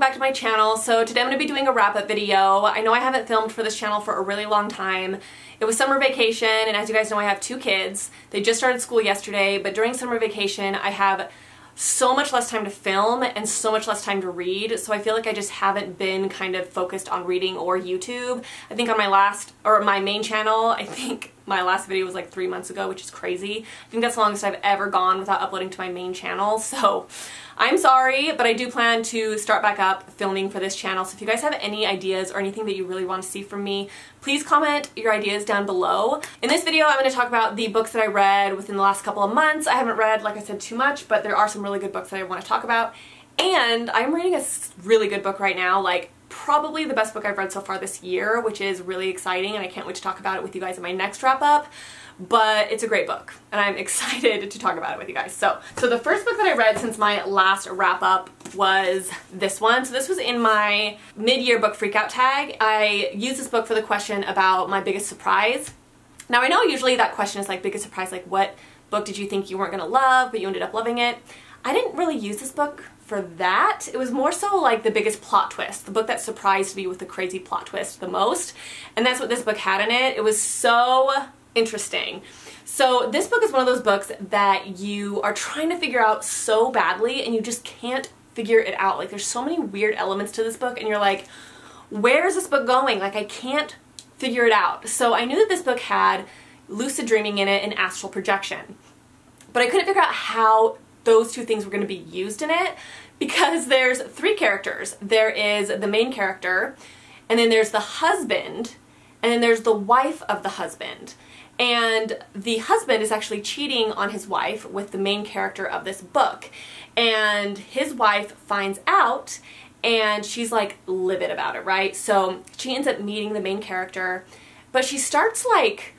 welcome back to my channel. So today I'm going to be doing a wrap-up video. I know I haven't filmed for this channel for a really long time. It was summer vacation, and as you guys know, I have 2 kids. They just started school yesterday, but during summer vacation I have so much less time to film and so much less time to read, so I feel like I just haven't been kind of focused on reading or YouTube. I think on my main channel, I think my last video was like 3 months ago, which is crazy. I think that's the longest I've ever gone without uploading to my main channel, so I'm sorry, but I do plan to start back up filming for this channel. So if you guys have any ideas or anything that you really want to see from me, please comment your ideas down below. In this video, I'm going to talk about the books that I read within the last couple of months. I haven't read, like I said, too much, but there are some really good books that I want to talk about. And I'm reading a really good book right now, like probably the best book I've read so far this year, which is really exciting, and I can't wait to talk about it with you guys in my next wrap up. But it's a great book, and I'm excited to talk about it with you guys. So the first book that I read since my last wrap up was this one. So this was in my mid-year book freakout tag. I used this book for the question about my biggest surprise. Now I know usually that question is like biggest surprise, like what book did you think you weren't gonna love but you ended up loving it? I didn't really use this book for that. It was more so like the biggest plot twist, the book that surprised me with the crazy plot twist the most, and that's what this book had in it. It was so interesting. So this book is one of those books that you are trying to figure out so badly and you just can't figure it out. Like there's so many weird elements to this book and you're like, where is this book going? Like I can't figure it out. So I knew that this book had lucid dreaming in it and astral projection, but I couldn't figure out how those two things were going to be used in it, because there's 3 characters. There is the main character, and then there's the husband, and then there's the wife of the husband. And the husband is actually cheating on his wife with the main character of this book. And his wife finds out, and she's like livid about it, right? So she ends up meeting the main character, but she starts like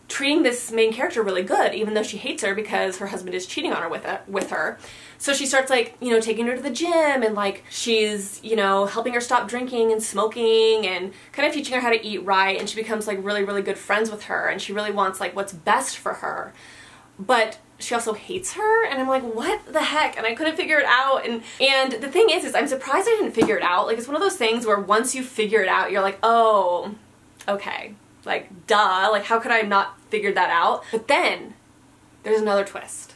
treating this main character really good, even though she hates her because her husband is cheating on her with her. So she starts like, you know, taking her to the gym, and like she's, you know, helping her stop drinking and smoking and kind of teaching her how to eat right, and she becomes like really, really good friends with her, and she really wants like what's best for her. But she also hates her, and I'm like, what the heck? And I couldn't figure it out. And the thing is I'm surprised I didn't figure it out. Like it's one of those things where once you figure it out, you're like, oh, okay. Like, duh, like how could I have not figured that out? But then there's another twist,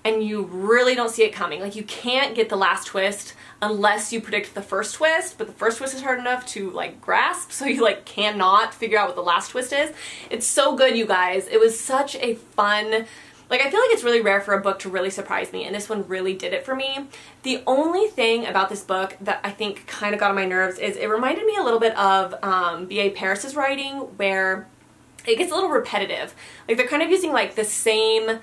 and you really don't see it coming. Like you can't get the last twist unless you predict the first twist, but the first twist is hard enough to like grasp, so you like cannot figure out what the last twist is. It's so good, you guys. It was such a fun, like I feel like it's really rare for a book to really surprise me, and this one really did it for me. The only thing about this book that I think kind of got on my nerves is it reminded me a little bit of B.A. Paris's writing, where it gets a little repetitive. Like they're kind of using like the same,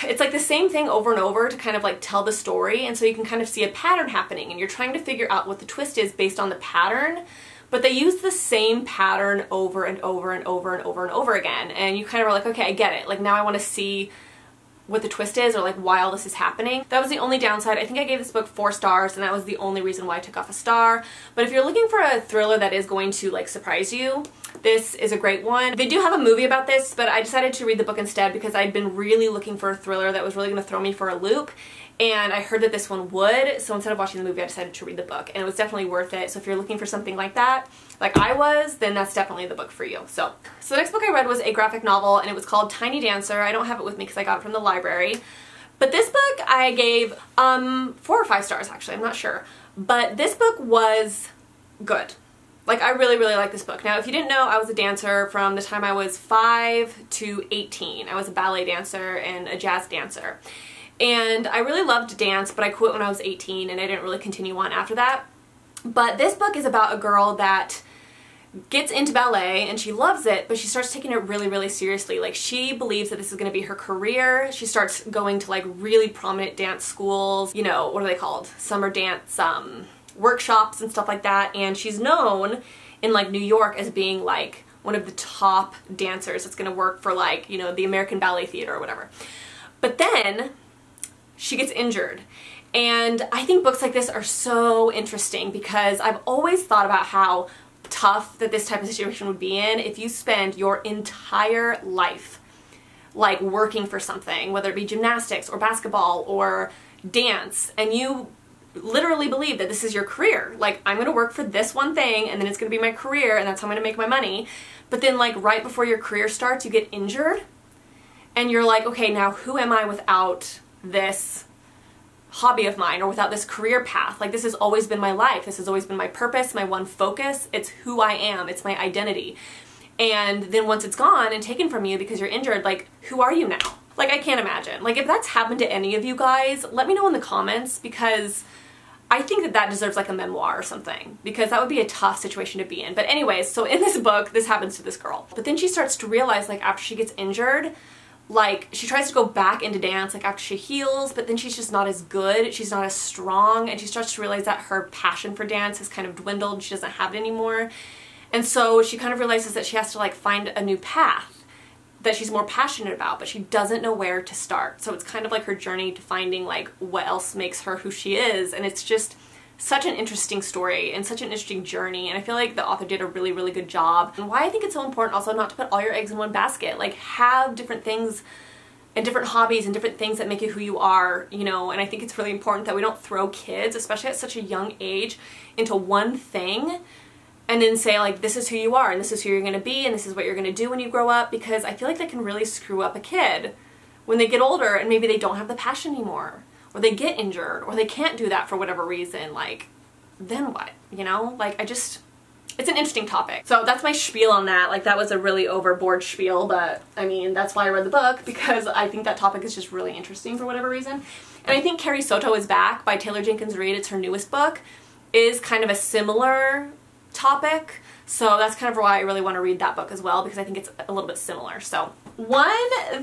it's like the same thing over and over to kind of like tell the story, and so you can kind of see a pattern happening and you're trying to figure out what the twist is based on the pattern. But they use the same pattern over and over and over and over and over again, and you kind of are like, okay, I get it. Like now I want to see what the twist is, or like why all this is happening. That was the only downside. I think I gave this book 4 stars, and that was the only reason why I took off a star. But if you're looking for a thriller that is going to like surprise you, this is a great one. They do have a movie about this, but I decided to read the book instead because I'd been really looking for a thriller that was really going to throw me for a loop. And I heard that this one would, so instead of watching the movie I decided to read the book, and it was definitely worth it. So if you're looking for something like that, like I was, then that's definitely the book for you. So the next book I read was a graphic novel, and it was called Tiny Dancer. I don't have it with me because I got it from the library. But this book I gave 4 or 5 stars actually, I'm not sure. But this book was good. Like I really, really like this book. Now if you didn't know, I was a dancer from the time I was 5 to 18. I was a ballet dancer and a jazz dancer. And I really loved dance, but I quit when I was 18 and I didn't really continue on after that. But this book is about a girl that gets into ballet and she loves it, but she starts taking it really, really seriously. Like she believes that this is going to be her career. She starts going to like really prominent dance schools, you know, what are they called? Summer dance workshops and stuff like that. And she's known in like New York as being like one of the top dancers that's going to work for like, you know, the American Ballet Theater or whatever. But then she gets injured. And I think books like this are so interesting because I've always thought about how tough that this type of situation would be in if you spend your entire life like working for something, whether it be gymnastics or basketball or dance, and you literally believe that this is your career. Like, I'm gonna work for this one thing and then it's gonna be my career and that's how I'm gonna make my money. But then like right before your career starts, you get injured and you're like, okay, now who am I without this hobby of mine or without this career path? Like, this has always been my life. This has always been my purpose, my one focus. It's who I am. It's my identity. And then once it's gone and taken from you because you're injured, like, who are you now? Like, I can't imagine. Like, if that's happened to any of you guys, let me know in the comments, because I think that that deserves like a memoir or something, because that would be a tough situation to be in. But anyways, so in this book, this happens to this girl. But then she starts to realize, like, after she gets injured, like, she tries to go back into dance, like, after she heals, but then she's just not as good, she's not as strong, and she starts to realize that her passion for dance has kind of dwindled, she doesn't have it anymore. And so she kind of realizes that she has to, like, find a new path that she's more passionate about, but she doesn't know where to start. So it's kind of like her journey to finding, like, what else makes her who she is, and it's just such an interesting story and such an interesting journey, and I feel like the author did a really, really good job. And why I think it's so important also not to put all your eggs in one basket. Like, have different things and different hobbies and different things that make you who you are, you know, and I think it's really important that we don't throw kids, especially at such a young age, into one thing and then say, like, this is who you are and this is who you're going to be and this is what you're going to do when you grow up, because I feel like that can really screw up a kid when they get older and maybe they don't have the passion anymore, or they get injured, or they can't do that for whatever reason. Like, then what, you know? Like, it's an interesting topic. So that's my spiel on that. Like, that was a really overboard spiel, but I mean, that's why I read the book, because I think that topic is just really interesting for whatever reason. And I think Carrie Soto is Back by Taylor Jenkins Reid, it's her newest book, is kind of a similar topic. So that's kind of why I really want to read that book as well, because I think it's a little bit similar. So one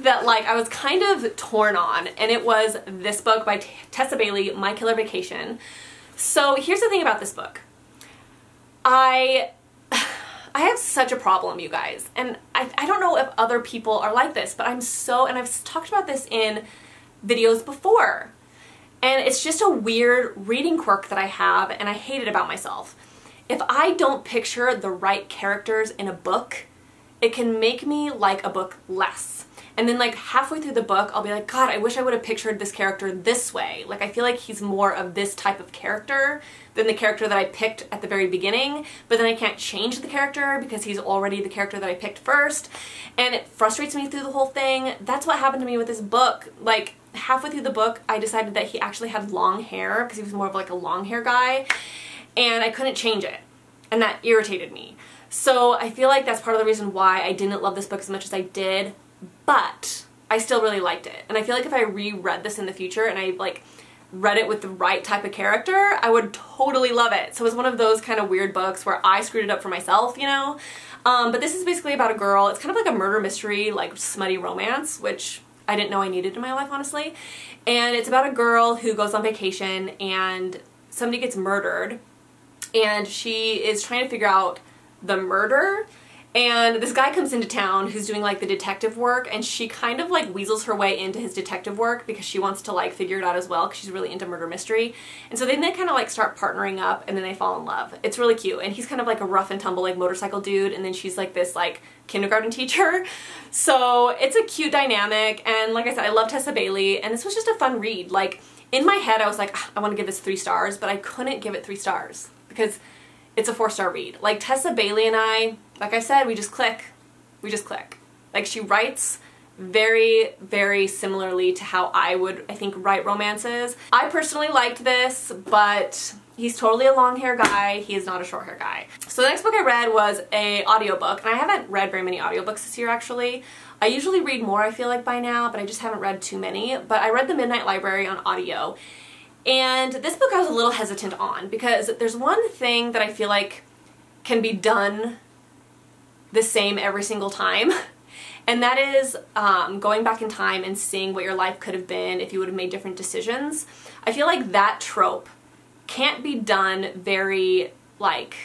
that, like, I was kind of torn on, and it was this book by Tessa Bailey, My Killer Vacation. So here's the thing about this book. I have such a problem, you guys, and I don't know if other people are like this, but and I've talked about this in videos before, and it's just a weird reading quirk that I have, and I hate it about myself. If I don't picture the right characters in a book, it can make me like a book less. And then, like, halfway through the book, I'll be like, God, I wish I would have pictured this character this way. Like, I feel like he's more of this type of character than the character that I picked at the very beginning, but then I can't change the character because he's already the character that I picked first, and it frustrates me through the whole thing. That's what happened to me with this book. Like, halfway through the book, I decided that he actually had long hair, because he was more of like a long hair guy, and I couldn't change it, and that irritated me. So I feel like that's part of the reason why I didn't love this book as much as I did, but I still really liked it. And I feel like if I reread this in the future and I, like, read it with the right type of character, I would totally love it. So it's one of those kind of weird books where I screwed it up for myself, you know? But this is basically about a girl. It's kind of like a murder mystery, like smutty romance, which I didn't know I needed in my life, honestly. And it's about a girl who goes on vacation and somebody gets murdered, and she is trying to figure out the murder, and this guy comes into town who's doing, like, the detective work, and she kind of, like, weasels her way into his detective work because she wants to, like, figure it out as well, because she's really into murder mystery. And so then they kind of, like, start partnering up, and then they fall in love. It's really cute, and he's kind of like a rough and tumble, like, motorcycle dude, and then she's like this, like, kindergarten teacher. So it's a cute dynamic, and like I said, I love Tessa Bailey, and this was just a fun read. Like, in my head I was like, I want to give this 3 stars, but I couldn't give it 3 stars because it's a 4-star read. Like, Tessa Bailey and I, like I said, we just click. We just click. Like, she writes very, very similarly to how I would, I think, write romances. I personally liked this, but he's totally a long hair guy. He is not a short hair guy. So the next book I read was an audiobook, and I haven't read very many audiobooks this year, actually. I usually read more, I feel like, by now, but I just haven't read too many. But I read The Midnight Library on audio. And this book I was a little hesitant on, because there's one thing that I feel like can be done the same every single time, and that is going back in time and seeing what your life could have been if you would have made different decisions. I feel like that trope can't be done very, like,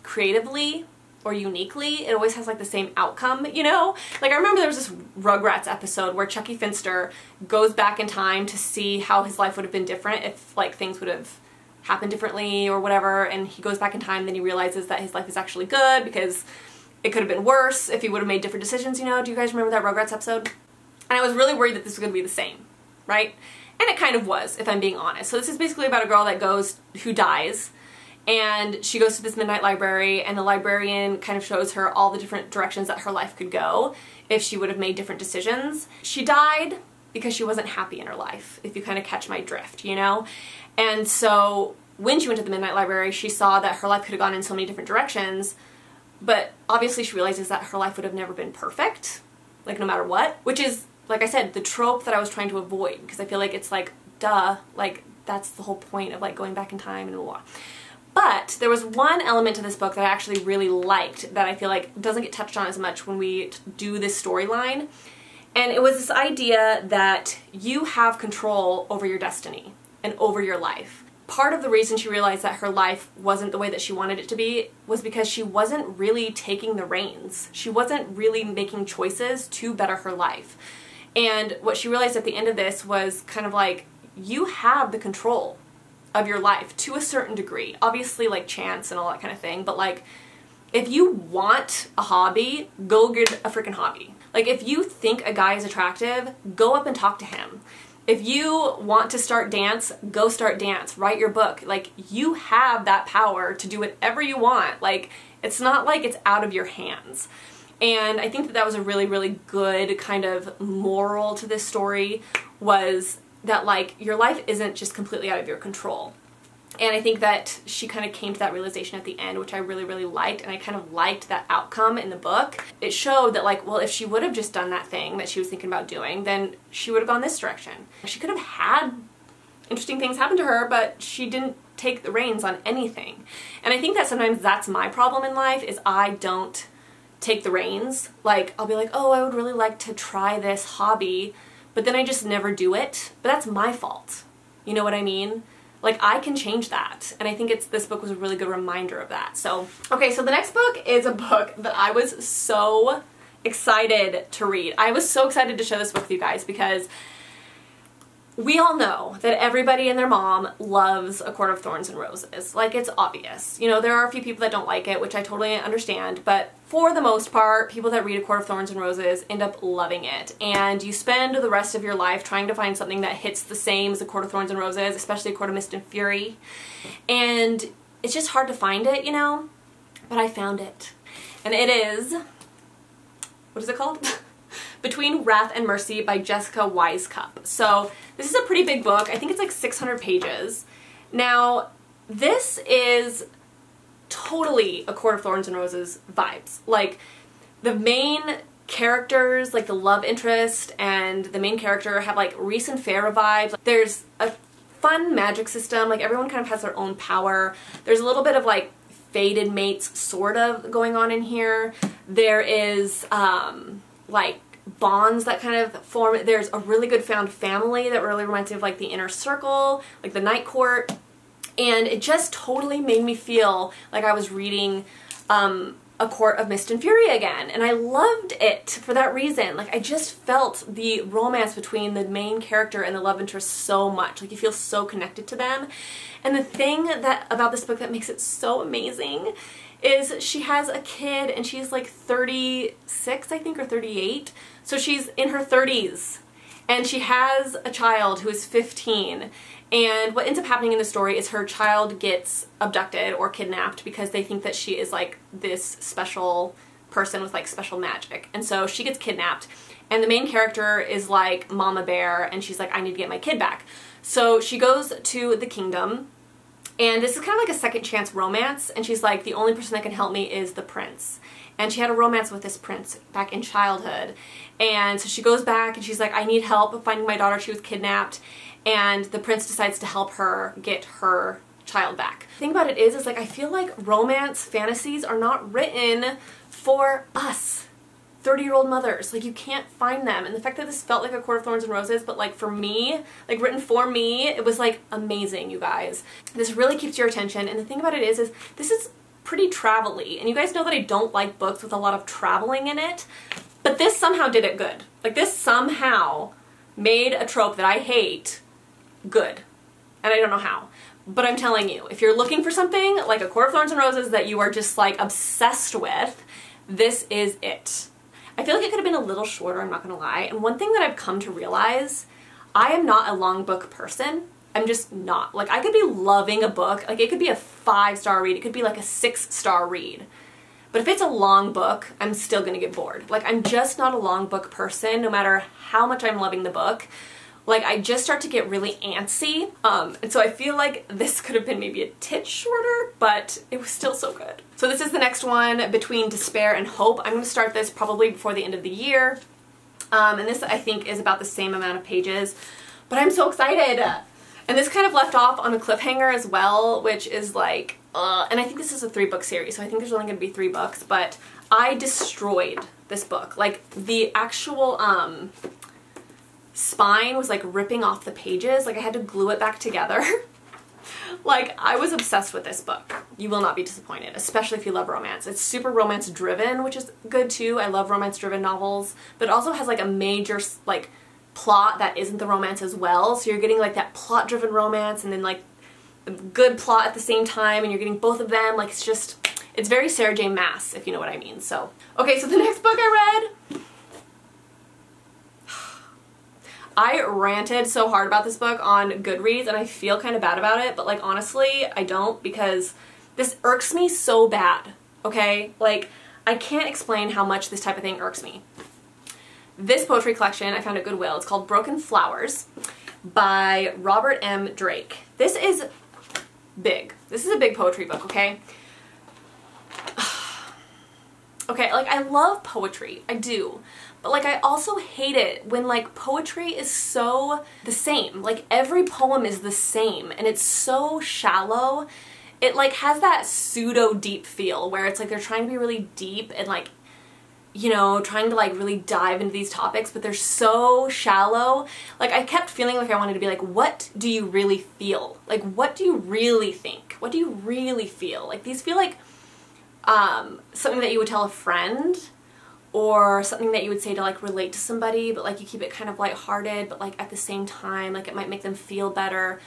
creatively or uniquely. It always has, like, the same outcome, you know? Like, I remember there was this Rugrats episode where Chucky Finster goes back in time to see how his life would have been different if, like, things would have happened differently or whatever, and he goes back in time, then he realizes that his life is actually good because it could have been worse if he would have made different decisions, you know? Do you guys remember that Rugrats episode? And I was really worried that this was going to be the same, right? And it kind of was, if I'm being honest. So this is basically about a girl that who dies, and she goes to this midnight library, and the librarian kind of shows her all the different directions that her life could go if she would have made different decisions. She died because she wasn't happy in her life, if you kind of catch my drift, you know? And so when she went to the midnight library, she saw that her life could have gone in so many different directions, but obviously she realizes that her life would have never been perfect, like no matter what, which is, like I said, the trope that I was trying to avoid, because I feel like it's like, duh, like that's the whole point of like going back in time and blah, blah. But there was one element to this book that I actually really liked that I feel like doesn't get touched on as much when we do this storyline. And it was this idea that you have control over your destiny and over your life. Part of the reason she realized that her life wasn't the way that she wanted it to be was because she wasn't really taking the reins. She wasn't really making choices to better her life. And what she realized at the end of this was kind of like, you have the control of your life to a certain degree. Obviously like chance and all that kind of thing, but like if you want a hobby, go get a freaking hobby. Like if you think a guy is attractive, go up and talk to him. If you want to start dance, go start dance. Write your book. Like you have that power to do whatever you want. Like it's not like it's out of your hands. And I think that that was a really, really good kind of moral to this story, was that like your life isn't just completely out of your control. And I think that she kind of came to that realization at the end, which I really, really liked, and I kind of liked that outcome in the book. It showed that like, well, if she would have just done that thing that she was thinking about doing, then she would have gone this direction. She could have had interesting things happen to her, but she didn't take the reins on anything. And I think that sometimes that's my problem in life, is I don't take the reins. Like I'll be like, oh, I would really like to try this hobby, but then I just never do it. But that's my fault. You know what I mean? Like I can change that. And I think this book was a really good reminder of that. So, okay, so the next book is a book that I was so excited to read. I was so excited to share this book with you guys because we all know that everybody and their mom loves A Court of Thorns and Roses. Like, it's obvious. You know, there are a few people that don't like it, which I totally understand, but for the most part, people that read A Court of Thorns and Roses end up loving it. And you spend the rest of your life trying to find something that hits the same as A Court of Thorns and Roses, especially A Court of Mist and Fury. And it's just hard to find it, you know? But I found it. And it is, what is it called? Between Wrath and Mercy by Jessica Wisecup. So this is a pretty big book. I think it's like 600 pages. Now, this is totally A Court of Thorns and Roses vibes. Like, the main characters, like the love interest and the main character, have like recent Pharaoh vibes. There's a fun magic system. Like, everyone kind of has their own power. There's a little bit of like fated mates sort of going on in here. There is like bonds that kind of form. There's a really good found family that really reminds me of like the Inner Circle, like the Night Court, and it just totally made me feel like I was reading A Court of Mist and Fury again, and I loved it for that reason. Like, I just felt the romance between the main character and the love interest so much. Like, you feel so connected to them. And the thing about this book that makes it so amazing is she has a kid, and she's like 36, I think, or 38. So she's in her 30s, and she has a child who is 15. And what ends up happening in the story is her child gets abducted or kidnapped because they think that she is like this special person with like special magic. And so she gets kidnapped, and the main character is like Mama Bear, and she's like, I need to get my kid back. So she goes to the kingdom, and this is kind of like a second chance romance, and she's like, the only person that can help me is the prince. And she had a romance with this prince back in childhood. And so she goes back and she's like, I need help finding my daughter. She was kidnapped. And the prince decides to help her get her child back. The thing about it is like, I feel like romance fantasies are not written for us 30-year-old mothers. Like, you can't find them. And the fact that this felt like A Court of Thorns and Roses, but like for me, like written for me, it was like amazing, you guys. This really keeps your attention. And the thing about it is this is pretty travel-y. And you guys know that I don't like books with a lot of traveling in it, but this somehow did it good. Like, this somehow made a trope that I hate good. And I don't know how. But I'm telling you, if you're looking for something like A Court of Thorns and Roses that you are just like obsessed with, this is it. I feel like it could have been a little shorter, I'm not gonna lie. And one thing that I've come to realize, I am not a long book person. I'm just not. Like, I could be loving a book. Like, it could be a 5-star read. It could be like a 6-star read. But if it's a long book, I'm still gonna get bored. Like, I'm just not a long book person, no matter how much I'm loving the book. Like, I just start to get really antsy. And so I feel like this could have been maybe a titch shorter, but it was still so good. So this is the next one, Between Despair and Hope. I'm gonna start this probably before the end of the year. And this, I think, is about the same amount of pages. But I'm so excited! And this kind of left off on a cliffhanger as well, which is like, and I think this is a 3-book series, so I think there's only going to be 3 books, but I destroyed this book. Like, the actual spine was like ripping off the pages. Like, I had to glue it back together. Like, I was obsessed with this book. You will not be disappointed, especially if you love romance. It's super romance driven, which is good too. I love romance driven novels, but it also has like a major like plot that isn't the romance as well. So you're getting like that plot driven romance and then like the good plot at the same time, and you're getting both of them. Like, it's just, it's very Sarah J Maas, if you know what I mean. So, okay, so the next book I read, I ranted so hard about this book on Goodreads, and I feel kind of bad about it, but like, honestly, I don't, because this irks me so bad, okay? Like, I can't explain how much this type of thing irks me. This poetry collection I found at Goodwill. It's called Broken Flowers by Robert M. Drake. This is big. This is a big poetry book, okay? Okay, like, I love poetry. I do. But like, I also hate it when like poetry is so the same. Like, every poem is the same and it's so shallow. It like has that pseudo deep feel where it's like they're trying to be really deep and like, you know, trying to like really dive into these topics, but they're so shallow. Like, I kept feeling like I wanted to be like, what do you really feel? Like, what do you really think? What do you really feel? Like, these feel like something that you would tell a friend, or something that you would say to like relate to somebody, but like you keep it kind of lighthearted, but like at the same time, like it might make them feel better.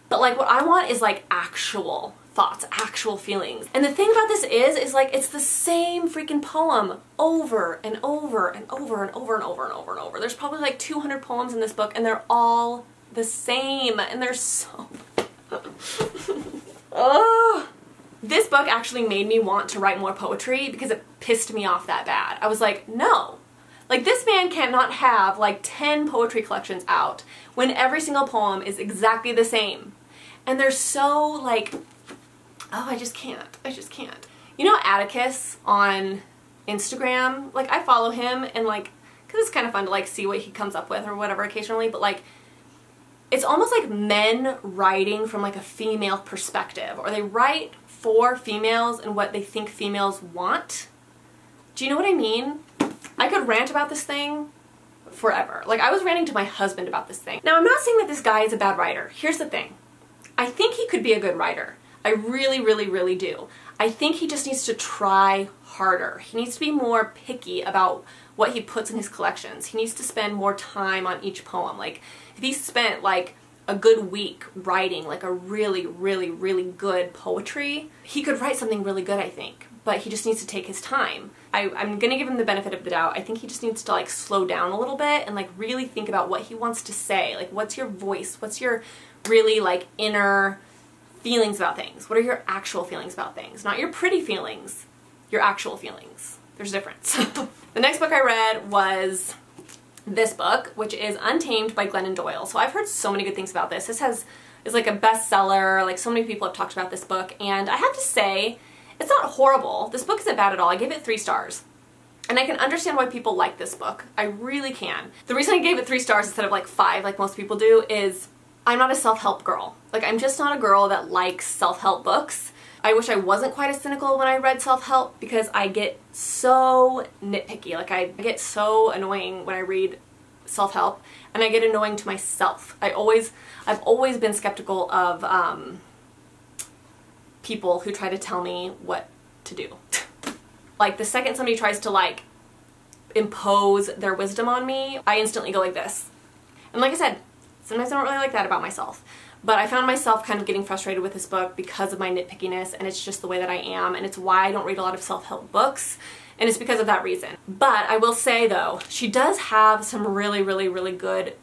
But like, what I want is like actual thoughts, actual feelings. And the thing about this is like, it's the same freaking poem over and over and over and over and over and over and over. There's probably like 200 poems in this book, and they're all the same, and they're so oh. This book actually made me want to write more poetry because it pissed me off that bad. I was like, no. Like, this man cannot have like 10 poetry collections out when every single poem is exactly the same. And they're so like, oh, I just can't. I just can't. You know Atticus on Instagram? Like, I follow him, and like, because it's kind of fun to like see what he comes up with or whatever occasionally, but like, it's almost like men writing from like a female perspective, or they write for females and what they think females want. Do you know what I mean? I could rant about this thing forever. Like, I was ranting to my husband about this thing. Now, I'm not saying that this guy is a bad writer. Here's the thing. I think he could be a good writer. I really, really, really do. I think he just needs to try harder. He needs to be more picky about what he puts in his collections. He needs to spend more time on each poem. Like, if he spent like a good week writing like a really, really, really good poetry, he could write something really good, I think. But he just needs to take his time. I'm gonna give him the benefit of the doubt. I think he just needs to like slow down a little bit and like really think about what he wants to say. Like, what's your voice? What's your really like inner feelings about things? What are your actual feelings about things? Not your pretty feelings, your actual feelings. There's a difference. The next book I read was this book, which is Untamed by Glennon Doyle. So I've heard so many good things about this. This is like a bestseller. Like, so many people have talked about this book, and I have to say, it's not horrible. This book isn't bad at all. I gave it 3 stars. And I can understand why people like this book. I really can. The reason I gave it 3 stars instead of like 5 like most people do is I'm not a self-help girl. Like, I'm just not a girl that likes self-help books. I wish I wasn't quite as cynical when I read self-help, because I get so nitpicky. Like, I get so annoying when I read self-help, and I get annoying to myself. I've always been skeptical of people who try to tell me what to do. Like, the second somebody tries to like impose their wisdom on me, I instantly go like this. And like I said, sometimes I don't really like that about myself. But I found myself kind of getting frustrated with this book because of my nitpickiness, and it's just the way that I am, and it's why I don't read a lot of self-help books, and it's because of that reason. But I will say though, she does have some really, really, really good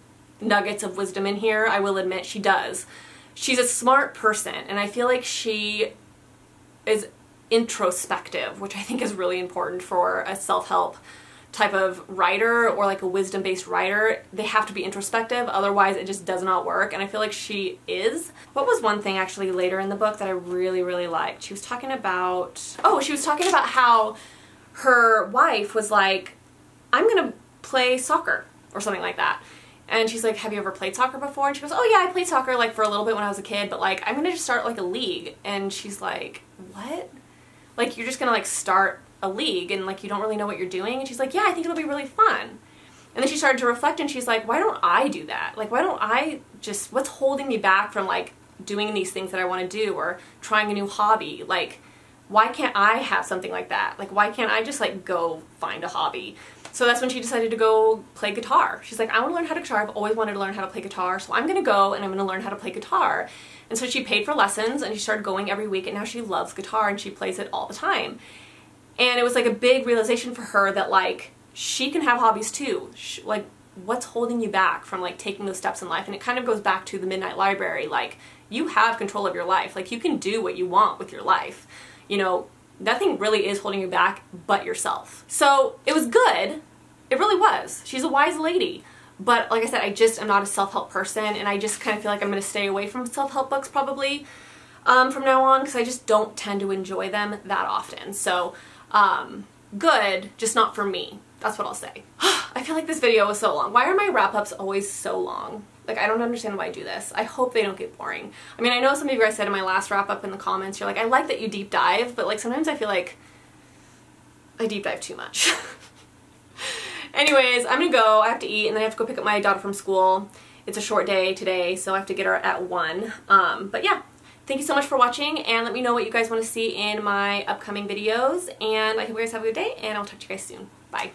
nuggets of wisdom in here. I will admit she does. She's a smart person, and I feel like she is introspective, which I think is really important for a self-help type of writer or like a wisdom-based writer. They have to be introspective, otherwise it just does not work, and I feel like she is. What was one thing actually later in the book that I really, really liked? She was talking about, she was talking about how her wife was like, I'm gonna play soccer or something like that. And she's like, have you ever played soccer before? And she goes, oh yeah, I played soccer like for a little bit when I was a kid, but like I'm gonna just start like a league. And she's like, what? Like you're just gonna like start a league and like you don't really know what you're doing? And she's like, yeah, I think it'll be really fun. And then she started to reflect and she's like, why don't I do that? Like why don't I just, what's holding me back from like doing these things that I want to do or trying a new hobby? Like why can't I have something like that? Like why can't I just like go find a hobby? So that's when she decided to go play guitar. She's like, I want to learn how to guitar. I've always wanted to learn how to play guitar, so I'm going to go and I'm going to learn how to play guitar. And so she paid for lessons and she started going every week, and now she loves guitar and she plays it all the time. And it was like a big realization for her that like she can have hobbies too. Like what's holding you back from like taking those steps in life? And it kind of goes back to the Midnight Library. Like you have control of your life. Like you can do what you want with your life. You know, nothing really is holding you back but yourself. So it was good. It really was. She's a wise lady. But like I said, I just am not a self-help person, and I just kind of feel like I'm going to stay away from self-help books probably from now on, because I just don't tend to enjoy them that often. So good, just not for me. That's what I'll say. I feel like this video was so long. Why are my wrap-ups always so long? Like, I don't understand why I do this. I hope they don't get boring. I mean, I know some of you guys said in my last wrap-up in the comments, you're like, I like that you deep dive, but like sometimes I feel like I deep dive too much. Anyways, I'm gonna go. I have to eat, and then I have to go pick up my daughter from school. It's a short day today, so I have to get her at 1. But yeah, thank you so much for watching, and let me know what you guys want to see in my upcoming videos, and I hope you guys have a good day, and I'll talk to you guys soon. Bye.